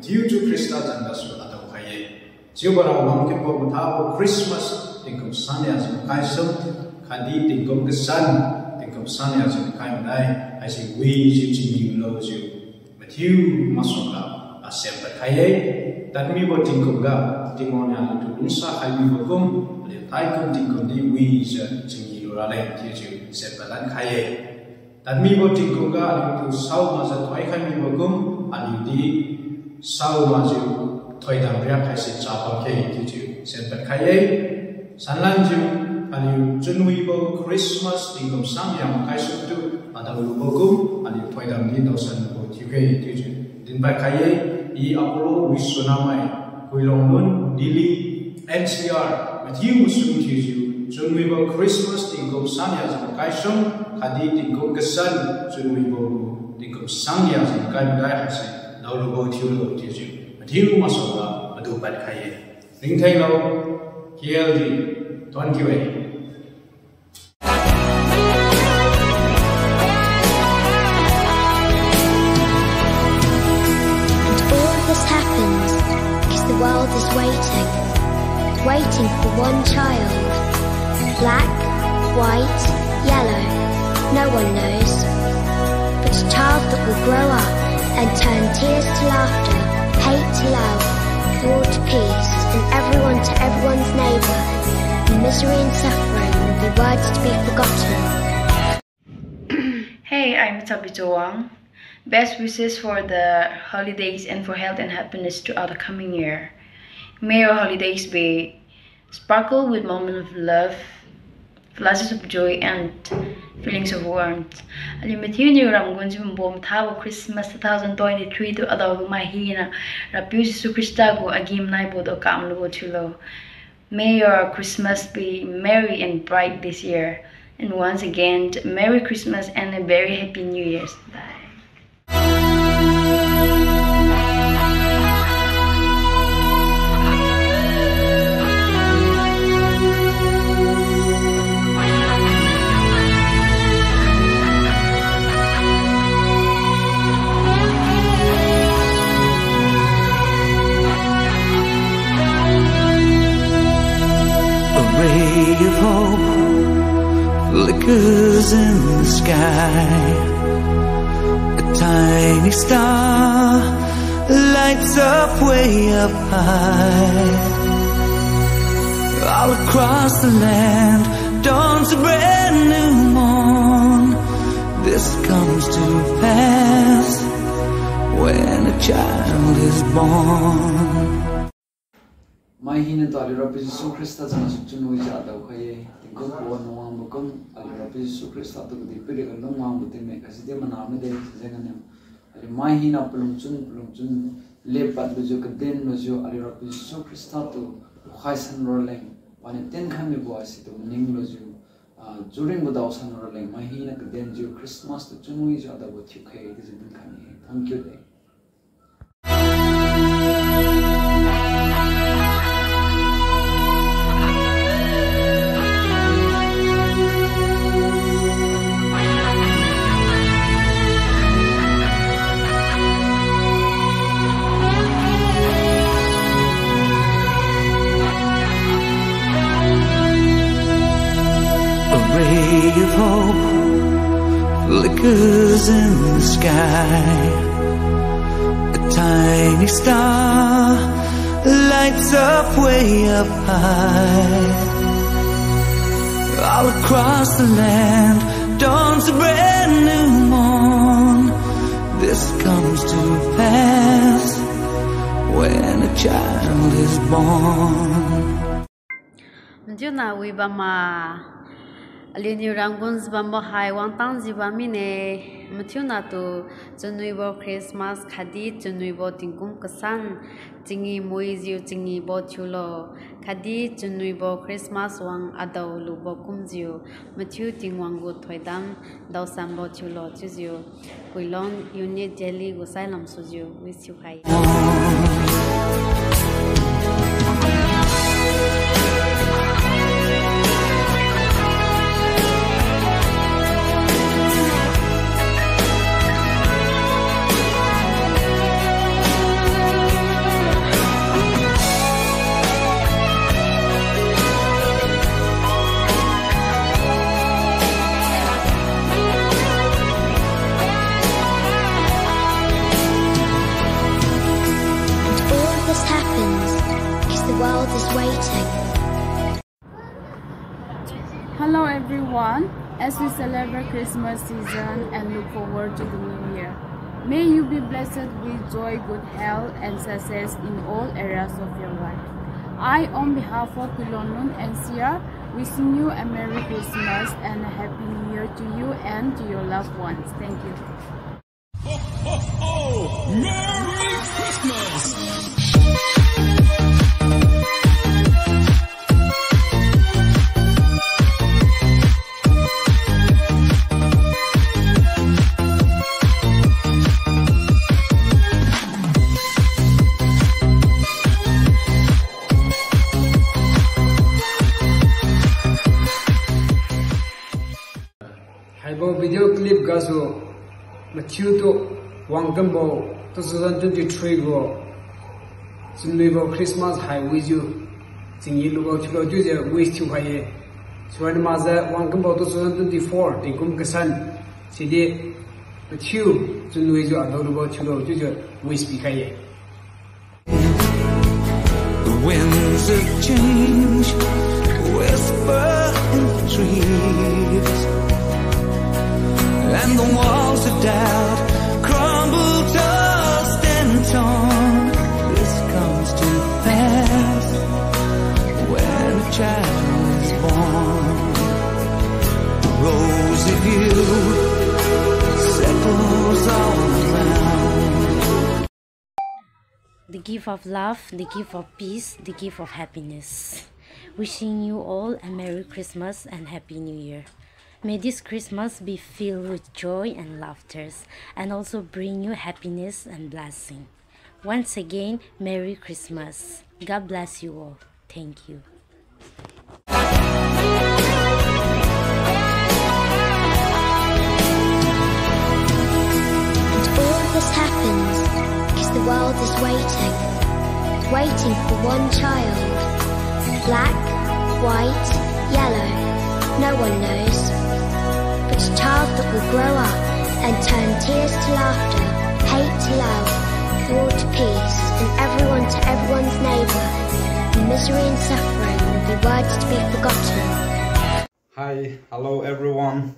Matthew to Christa Jandasu Atawhaye. Jubara Wamkipo Matabo Christmas, think of Sunday as a Kaisum, Kadi, think of the sun, think of Sunday as a Kaimai, I say, we, you knows you. Matthew Masoka, a separate Haye, that me what think of God, Timonia to Unsa, I will come, the Taikum think of the we, Jingi Rale, Tiju, separate Haye. That me what think of God, to Sao Maza, Taikai Mibogum, and you Sao Mazu, Toydam Riak, I say, Chapa K, Tiju, separate Haye, Sanlanju, and you Junwibo, Christmas, think of Samyam, Kaisutu, Adabogum, and you Toydam Dindos and Din Bakaye, E Apollo, Wisonamai, Kuilongun, Dili, NCR, Matthew Muslim Tizu, Junwibo Christmas, Tinko Sanyas, Kaisham, Kadi, Tinko Gasan, Junwibo, Tinko Sanyas, and Kaimai Hase, Naulubo Tulo Tizu, Matthew Masola, Madu Bakaye. Ring Taylor, KLD, 28. The world is waiting for one child. Black, white, yellow, no one knows. But a child that will grow up and turn tears to laughter, hate to love, war to peace, and everyone to everyone's neighbour. And misery and suffering will be words to be forgotten. Hey, I'm Tabitha Wang. Best wishes for the holidays and for health and happiness throughout the coming year. May your holidays be sparkle with moments of love, flashes of joy, and feelings of warmth. Matthew New Ramgunjum Bom Tabo Christmas 2023 to Adog Mahina, Rapus Christago, Agim Naibodo Kamlubo Chulo. May your Christmas be merry and bright this year. And once again, Merry Christmas and a very Happy New Year's. Bye. Ray of hope flickers in the sky. A tiny star lights up way up high. All across the land dawns a brand new morn. This comes to pass when a child is born. Mahina to Alirapi Jesu Christa Jana Sukchunu Jada Okaye, the good one one Bukum, Alirapi Jesu Christa to the Pirik and Longman with the Mekasidim and Armade Zeganum. Mahina Plumchun, Lepat Lujuka Den Lujo, Alirapi Jesu Christa to Haisan Rolling, Panitin Kami Boys to Ning Luju, during the Dawson Rolling, Mahina Kadenju Christmas to Chunu Jada with UK, this is Kami. Thank you, day. A ray of hope flickers in the sky. A tiny star lights up way up high. All across the land dawns a brand new morn. This comes to pass when a child is born. Juna we bama Alini Ranguns Bambo High 1 Zibamine Matuna to Junuibo Christmas Kadi Junuibo Tingum Kasan Tingi Moizu Tingi Botulo Kadi Junuibo Christmas Wang Ado Lubo Kumzio Matthew Tingwangu Toydam Dawsam Botulo Tuzio Kuilon Unit Jelly Gusailam Suzio with you high. the world is waiting. Hello everyone, as we celebrate Christmas season and look forward to the new year. May you be blessed with joy, good health and success in all areas of your life. I, on behalf of Pilonun and Sia, wishing you a Merry Christmas and a Happy New Year to you and to your loved ones. Thank you. Ho, ho, ho! Merry Christmas! Video clip gaso Matthew to Wangtambo 2023 go Sunlibo Christmas high with you Sing you go to go do the wish to high so the maza Wangtambo 2024 Tinkum Kasan Sidi Matthew Sunlibo Adobo to go to the wish Pikaye. The winds of change whisper in the trees, and the walls of doubt crumble, dust and torn. This comes to pass when a child is born. The rose of youth settles all around. The gift of love, the gift of peace, the gift of happiness. Wishing you all a Merry Christmas and Happy New Year. May this Christmas be filled with joy and laughter, and also bring you happiness and blessing. Once again, Merry Christmas. God bless you all. Thank you. And all this happens because the world is waiting for one child. Black, white, yellow, no one knows. But a child that will grow up and turn tears to laughter, hate to love, war to peace, and everyone to everyone's neighbour. And misery and suffering will be words to be forgotten. Hi, hello everyone.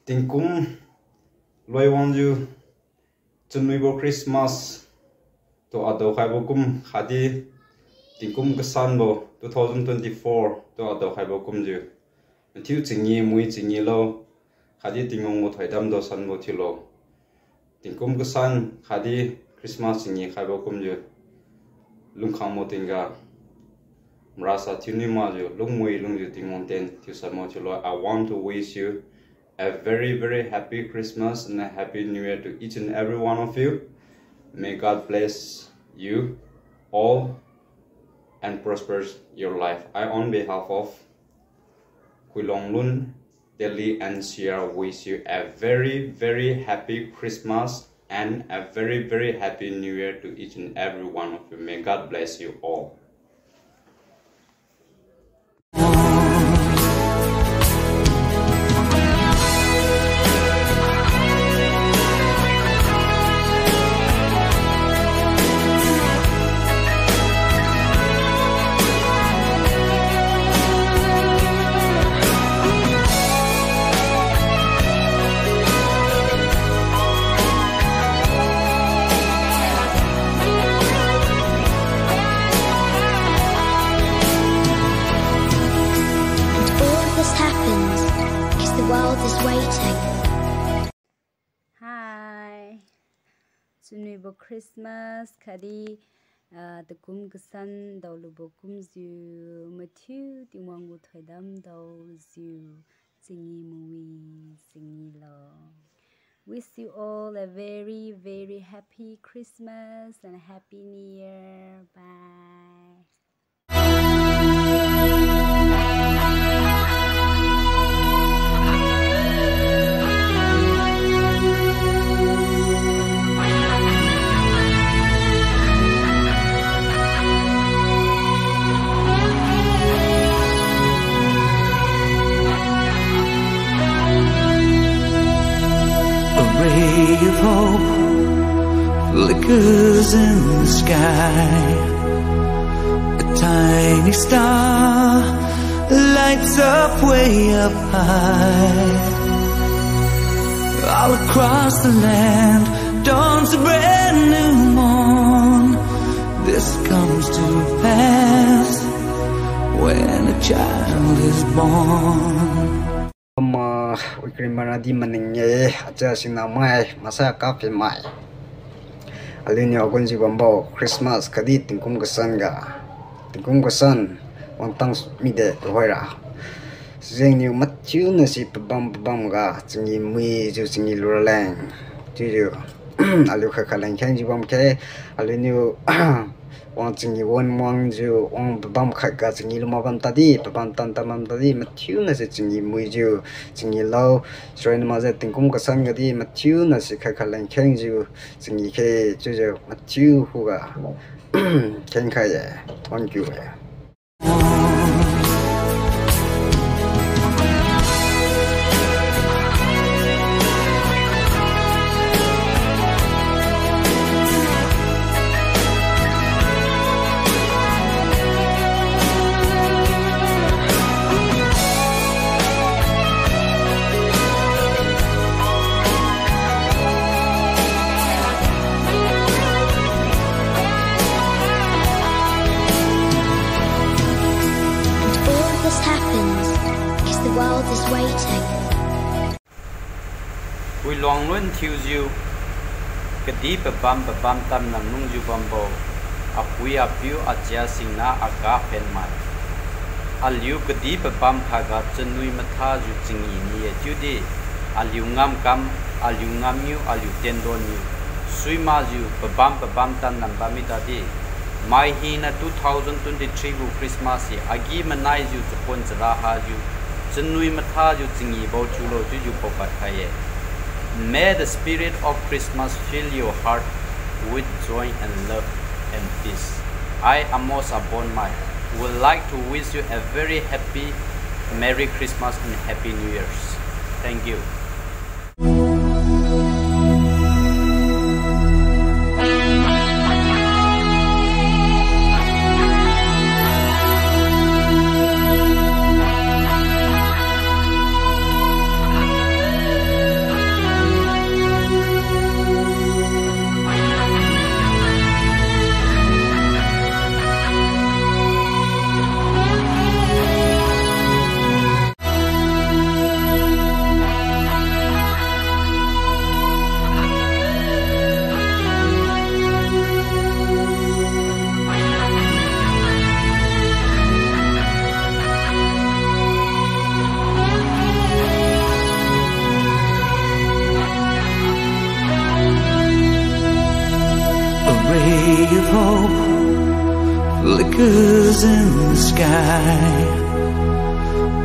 Tinkum loi wanju chunmibo Christmas to ado khaibokum khadi Tinkum kasanbo 2024 to ado khaibokum ju Matthew Chingi Mui Chingi Lo Khadi Tingong Mo Thaidam Do San Mo Thilo Tingkum Kasan Khadi Christmas Chingi Khaibokum Ju Lungkhang Mo Tinga Mrasa Tuni Ma Ju Lungmui Lungju Tingong Ten Thu San Mo Thilo. I want to wish you a very happy Christmas and a happy New Year to each and every one of you. May God bless you all and prospers your life. I, on behalf of Huilonglun, Delhi and Sierra, wish you a very happy Christmas and a very happy New Year to each and every one of you. May God bless you all. Sunwibo Christmas khadi the kum kasan dawlubo kumzu Matthew Tingwangu Thaidam dawzu singi mui singi lo. Wish you all a very happy Christmas and a happy New Year. Bye. Ray of hope flickers in the sky. tiny star lights up way up high. All across the land dawns a brand new morn. This comes to pass when a child is born. Ukrimana di maningye aja sinamai masa kafe mai alini ogunji bambo Christmas kadi tingkum kesan wantang mide hoira zeng ni matchu na si pabam ga jingi mui ju jingi lurlang ju alu khakalang khang ji bam ke alini wang jingi wang ju wang pabam khaka jingi luma bam tadi pabam tan tamam tadi matchu na si jingi mui ju jingi lau sroin ma za tingkum kesan ga di matchu na si khakalang khang ju jingi ke ju matchu huga khang khaya thank you. Is waiting. We long run choose you. Kadi bam tam nam nung ju bambo. Apui apiu aja singna aga penmai. Aliu kadi bam khaga chenui matha ju chingi ni judi. Aliu ngam kam, aliu ngam yu, aliu tendon yu. Sui ma ju bam tam nam bamitadi. Mai hina 2023 bu Christmas agi manai ju chupon jraha ju. Janui matha ju jingi bo chulo ju popat khaye. May the spirit of Christmas fill your heart with joy and love and peace. I, Amos Abonmai, would like to wish you a very happy Merry Christmas and Happy New Year's. Thank you. Ray of hope flickers in the sky.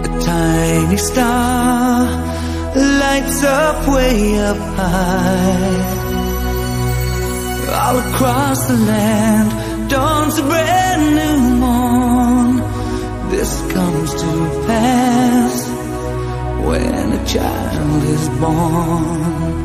A tiny star lights up way up high. All across the land dawns a brand new morn. This comes to pass when a child is born.